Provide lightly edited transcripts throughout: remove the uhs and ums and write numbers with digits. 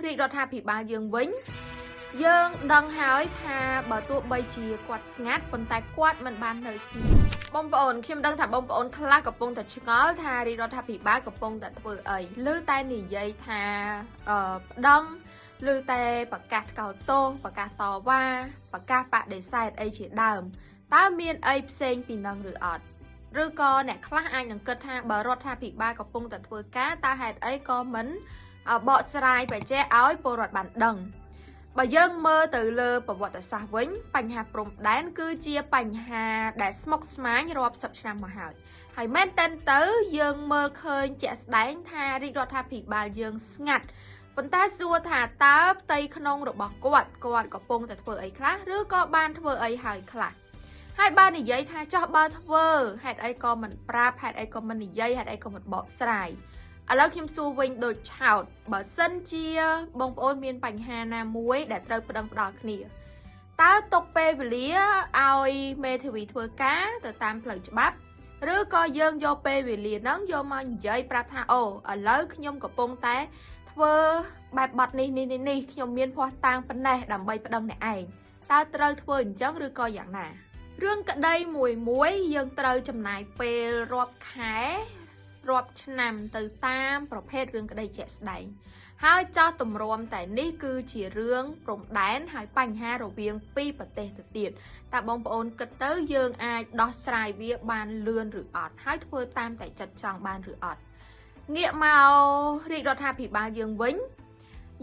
រីករដ្ឋាភិបាលយើងវិញយើងដឹងហើយថាបើទោះបីជាគាត់ស្ងាត់ប៉ុន្តែគាត់មិនបាននៅស្ងៀមបងប្អូនខ្ញុំដឹងថាបងប្អូនខ្លះកំពុងតែឆ្ងល់ថារាជរដ្ឋាភិបាលកំពុងតែធ្វើអីឬតែនិយាយថាប្តឹងឬតែប្រកាសថ្កោលទោសប្រកាសតវ៉ាប្រកាសបដិសេធអីជាដើមតើមានអីផ្សេងពីនឹងឬអត់ឬក៏អ្នកខ្លះអាចនឹងគិតថាបើរដ្ឋាភិបាលកំពុងតែធ្វើការតើហេតុអីក៏មិនបកស្រាយបញ្ជាក់ឲ្យពលរដ្ឋបានដឹងបើយើងមើលទៅលើប្រវត្តិសាស្ត្រវិញបញ្ហាព្រំដែនគឺជាបញ្ហាដែលស្មុគស្មាញរាប់សិបឆ្នាំមកហើយមែនតើទៅយើងមើលឃើញជាក់ស្ដែងថារាជរដ្ឋាភិបាលយើងស្ងាត់ប៉ុន្តែសួរថាតើផ្ទៃក្នុងរបស់គាត់កំពុងតែធ្វើអីខ្លះឬក៏បានធ្វើអីហើយខ្លះហើយបាននិយាយថាចោះបើធ្វើហេតុអីក៏មិនប្រាប់ហេតុអីក៏មិននិយាយហេតុអីក៏មិនបកស្រាយឥឡូវខ្ញុំសួរវិញដូចឆោតបើសិនជាបងប្អូនមានបញ្ហាណាមួយដែលត្រូវប្តឹងផ្ដាល់គ្នាតើទុកពេលវេលាឲ្យមេធាវីធ្វើការទៅតាមផ្លូវច្បាប់ឬក៏យើងយកពេលវេលាហ្នឹងយកមកនិយាយប្រាប់ថាអូឥឡូវខ្ញុំកំពុងតែធ្វើបែបបត់នេះខ្ញុំមានភ័ស្តុតាងប៉ុណ្ណេះដើម្បីប្តឹងអ្នកឯងតើត្រូវធ្វើអញ្ចឹងឬក៏យ៉ាងណារឿងក្តីមួយយើងត្រូវចំណាយពេលរាប់ខែរាប់ឆ្នាំទៅតាមប្រភេទរឿងក្តីជាក់ស្ដែងហើយចោះទម្រាំតែនេះគឺជារឿងព្រំដែនហើយបញ្ហារវាងពីរប្រទេសទៅទៀតតើបងប្អូនគិតទៅយើងអាចដោះស្រាយវាបានលឿនឬអត់ហើយធ្វើតាមតែចិត្តចង់បានឬអត់ងាកមករាជរដ្ឋាភិបាលយើងវិញ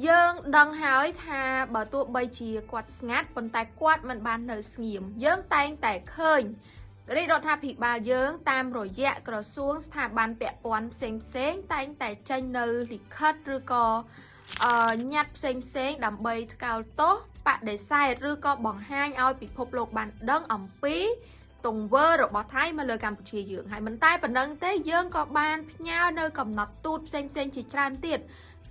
យើងដឹងហើយថាបើទោះបីជាគាត់ស្ងាត់ប៉ុន្តែគាត់មិនបាននៅស្ងៀមយើងតែងតែឃើញរាជរដ្ឋាភិបាលយើងតាមរយៈក្រសួងស្ថាប័នពាក់ព័ន្ធផ្សេងតែងតែចេញនៅលិខិតឬក៏ញត្តិផ្សេងដើម្បីថ្កោលទោសបដិសេធឬក៏បង្ហាញឲ្យពិភពលោកបានដឹងអំពីទង្វើរបស់ថៃមកលើកម្ពុជាយើងហើយមិនតែប៉ុណ្្នឹងទេយើងក៏បានផ្ញើនៅកំណត់ទូតផ្សេងជាច្រើនទៀត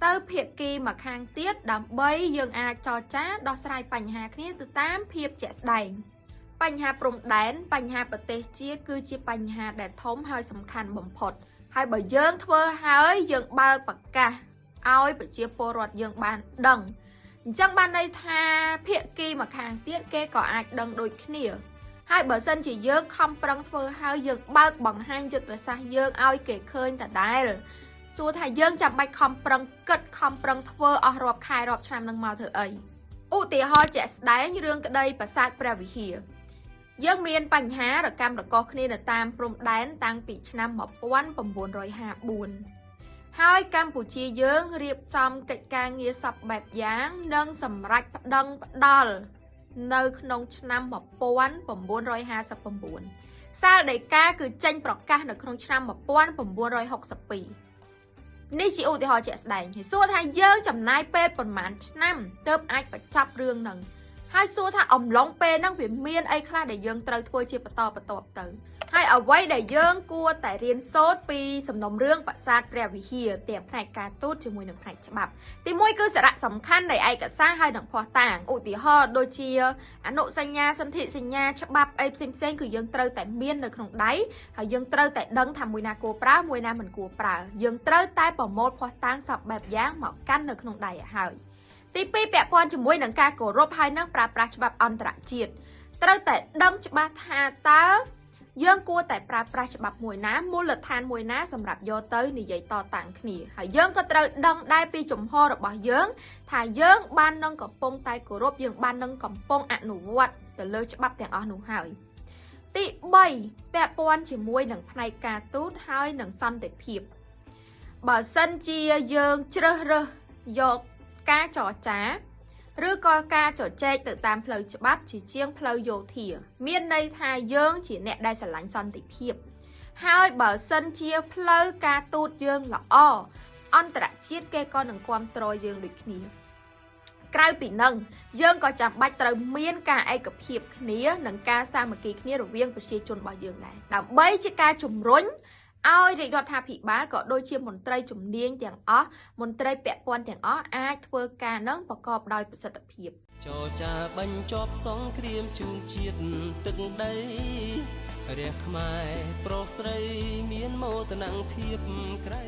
ទៅភាគីមកខាងទៀតដើម្បីយើងអាចចរចាដោះស្រាយបញ្ហាគ្នាទៅតាមភាពជាក់ស្ដែងបញ្ហាព្រំដែនបញ្ហាប្រទេសជាតិគឺជាបញ្ហាដែលធំហើយសំខាន់បំផុតហើយបើយើងធ្វើហើយយើងបើកប្រកាសឲ្យប្រជាពលរដ្ឋយើងបានដឹងអញ្ចឹងបានន័យថាភាគីមកខាងទៀតគេក៏អាចដឹងដូចគ្នាហើយបើសិនជាយើងខំប្រឹងធ្វើហើយយើងបើកបង្ហាញយុទ្ធសាស្ត្រយើងឲ្យគេឃើញដដែលសួរថាយើងចាំបាច់ខំប្រឹងគិតខំប្រឹងធ្វើអស់រាប់ខែរាប់ឆ្នាំនឹងមកធ្វើអីឧទាហរណ៍ជាក់ស្ដែងរឿងក្តីប្រាសាទព្រះវិហារយើងមានបញ្ហារកម្មរកោសគ្នានៅតាមព្រំដែនតាំងពីឆ្នាំ1954ហើយកម្ពុជាយើងរៀបចំកិច្ចការងារសពបែបយ៉ាងនិងសម្រេចប្តឹងផ្ដាល់នៅក្នុងឆ្នាំ1959សាលដីកាគឺចេញប្រកាសនៅក្នុងឆ្នាំ1962នេះជាឧទាហរណ៍ជាក់ស្ដែងហើយសួរថាយើងចំណាយពេលប៉ុន្មានឆ្នាំទើបអាចបញ្ចប់រឿងហ្នឹងហើយសួរថាអំឡុងពេលហ្នឹងវាមានអីខ្លះដែលយើងត្រូវធ្វើជាបន្តបន្ទាប់ទៅហើយអ្វីដែលយើងគួរតែរៀនសូត្រពីសំណុំរឿងប្រាសាទព្រះវិហារទាំងផ្នែកការទូតជាមួយនឹងផ្នែកច្បាប់ទីមួយគឺសារៈសំខាន់នៃឯកសារហើយនឹងភស្តុតាងឧទាហរណ៍ដូចជាអនុសញ្ញាសន្ធិសញ្ញាច្បាប់អីផ្សេងគឺយើងត្រូវតែមាននៅក្នុងដៃហើយយើងត្រូវតែដឹងថាមួយណាគួរប្រើមួយណាមិនគួរប្រើយើងត្រូវតែប្រមូលភស្តុតាងសពបែបយ៉ាងមកកាន់នៅក្នុងដៃឲ្យហើយទី2ពាក់ព័ន្ធជាមួយនឹងការគោរពហើយនឹងប្រើប្រាស់ច្បាប់អន្តរជាតិត្រូវតែដឹងច្បាស់ថាតើយើងគួរតែប្រើប្រាស់ច្បាប់មួយណាមូលដ្ឋានមួយណាសម្រាប់យកទៅនិយាយតតាំងគ្នាហើយយើងក៏ត្រូវដឹងដែរពីជំហររបស់យើងថាយើងបាននឹងកំពុងតែគោរពយើងបាននឹងកំពុងអនុវត្តទៅលើច្បាប់ទាំងអស់នោះហើយទី3ពាក់ព័ន្ធជាមួយនឹងផ្នែកការទូតហើយនឹងសន្តិភាពបើសិនជាយើងជ្រើសរើសយកការចរចាឬក៏ការជជែកទៅតាមផ្លូវច្បាប់ជាជាងផ្លូវយោធាមានន័យថាយើងជាអ្នកដែលស្រឡាញ់សន្តិភាពហើយបើសិនជាផ្លូវការទូតយើងល្អអន្តរជាតិគេក៏នឹងគាំទ្រយើងដូចគ្នាក្រៅពីនឹងយើងក៏ចាំបាច់ត្រូវមានការឯកភាពគ្នានិងការសាមគ្គីគ្នារវាងប្រជាជនរបស់យើងដែរដើម្បីជាការជំរុញឲ្យរាជរដ្ឋាភិបាលក៏ដូចជាមន្ត្រីជំនាញទាំងអស់មន្ត្រីពាក់ព័ន្ធទាំងអស់អាចធ្វើការនឹងប្រកបដោយប្រសិទ្ធភាពចរចាបញ្ចប់សង្គ្រាមជូនជាតិទឹកដីរះខ្មែរប្រុសស្រីមានមោទនភាពក្រៃ